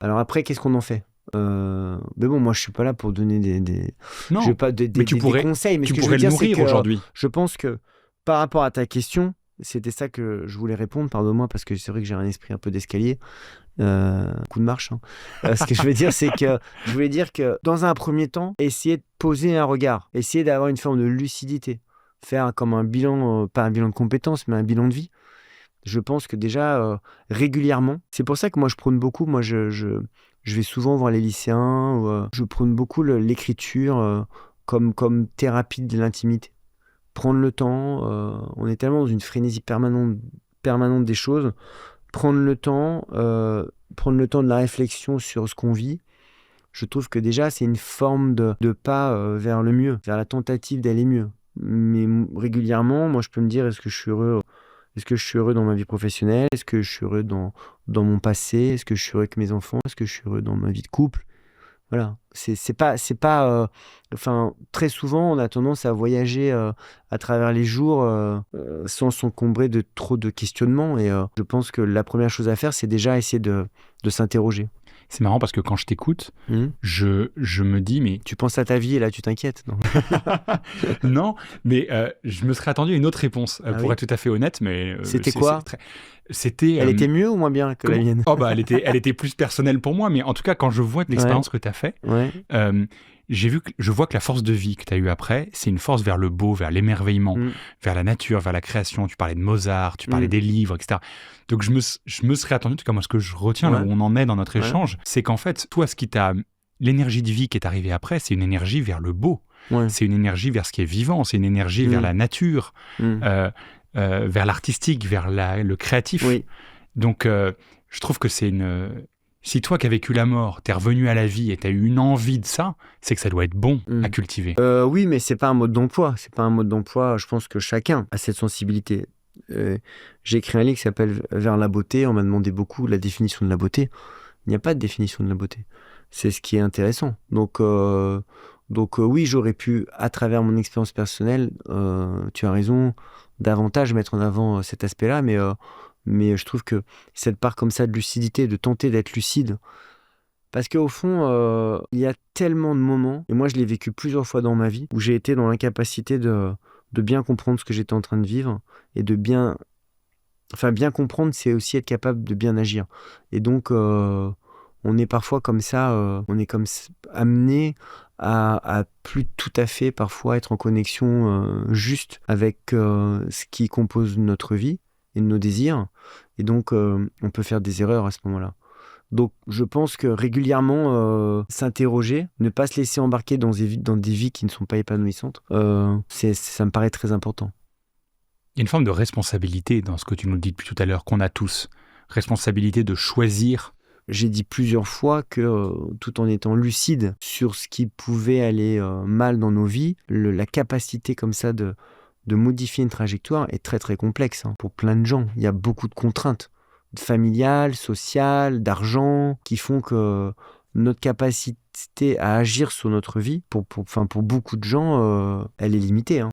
Alors après, qu'est-ce qu'on en fait? Mais bon, moi, je suis pas là pour donner Non, je vais pas mais tu des pourrais, conseils. Mais ce tu que je veux pourrais le dire, c'est nourrir que aujourd'hui. je pense que par rapport à ta question, c'était ça que je voulais répondre. Pardonne-moi parce que c'est vrai que j'ai un esprit un peu d'escalier, coup de marche, hein. Ce que je veux dire, c'est que je voulais dire que dans un premier temps, essayer de poser un regard, essayer d'avoir une forme de lucidité, faire comme un bilan, pas un bilan de compétences, mais un bilan de vie. Je pense que déjà, régulièrement, c'est pour ça que moi je prône beaucoup, moi je vais souvent voir les lycéens, je prône beaucoup l'écriture comme thérapie de l'intimité. Prendre le temps, on est tellement dans une frénésie permanente des choses. Prendre le temps de la réflexion sur ce qu'on vit, je trouve que déjà c'est une forme de pas vers le mieux, vers la tentative d'aller mieux. Mais régulièrement, moi je peux me dire, est-ce que je suis heureux? Est-ce que je suis heureux dans ma vie professionnelle? Est-ce que je suis heureux dans mon passé? Est-ce que je suis heureux avec mes enfants? Est-ce que je suis heureux dans ma vie de couple? Voilà. C'est pas, enfin, très souvent, on a tendance à voyager à travers les jours sans s'encombrer de trop de questionnements. Et je pense que la première chose à faire, c'est déjà essayer de s'interroger. C'est marrant parce que quand je t'écoute, Mhm. je me dis, mais Tu penses à ta vie et là, tu t'inquiètes, non? non, mais je me serais attendu à une autre réponse, Ah pour oui? être tout à fait honnête, mais C'était quoi? c'était Elle était mieux ou moins bien que la comment. mienne? Oh bah elle était plus personnelle pour moi, mais en tout cas quand je vois de Ouais, l'expérience que tu as fait, ouais. euh, je vois que la force de vie que tu as eue après, c'est une force vers le beau, vers l'émerveillement, Mm, vers la nature, vers la création. Tu parlais de Mozart, tu parlais mm, des livres, etc. Donc je me serais attendu, en tout cas moi ce que je retiens là ouais, où on en est dans notre ouais, échange, c'est qu'en fait, toi l'énergie de vie qui est arrivée après, c'est une énergie vers le beau. ouais. C'est une énergie vers ce qui est vivant, c'est une énergie vers Mm, la nature, mm. vers l'artistique, vers le créatif. Oui. Donc, je trouve que c'est une. Si toi qui as vécu la mort, t'es revenu à la vie et t'as eu une envie de ça, c'est que ça doit être bon Mm. à cultiver. Oui, mais c'est pas un mode d'emploi. C'est pas un mode d'emploi. Je pense que chacun a cette sensibilité. J'ai écrit un livre qui s'appelle Vers la beauté. On m'a demandé beaucoup la définition de la beauté. Il n'y a pas de définition de la beauté. C'est ce qui est intéressant. Donc oui, j'aurais pu, à travers mon expérience personnelle, tu as raison, davantage mettre en avant cet aspect-là, mais je trouve que cette part comme ça de lucidité, de tenter d'être lucide, parce qu'au fond, il y a tellement de moments, et moi je l'ai vécu plusieurs fois dans ma vie, où j'ai été dans l'incapacité de bien comprendre ce que j'étais en train de vivre, et bien comprendre, c'est aussi être capable de bien agir. Et donc, on est parfois comme ça, amené à plus tout à fait parfois être en connexion juste avec ce qui compose notre vie et nos désirs. Et donc, on peut faire des erreurs à ce moment-là. Donc, je pense que régulièrement, s'interroger, ne pas se laisser embarquer dans des vies qui ne sont pas épanouissantes, ça me paraît très important. Il y a une forme de responsabilité dans ce que tu nous dis depuis tout à l'heure, qu'on a tous. Responsabilité de choisir. J'ai dit plusieurs fois que, tout en étant lucide sur ce qui pouvait aller mal dans nos vies, la capacité comme ça de modifier une trajectoire est très très complexe hein, pour plein de gens. Il y a beaucoup de contraintes familiales, sociales, d'argent, qui font que notre capacité à agir sur notre vie, pour beaucoup de gens, elle est limitée, hein.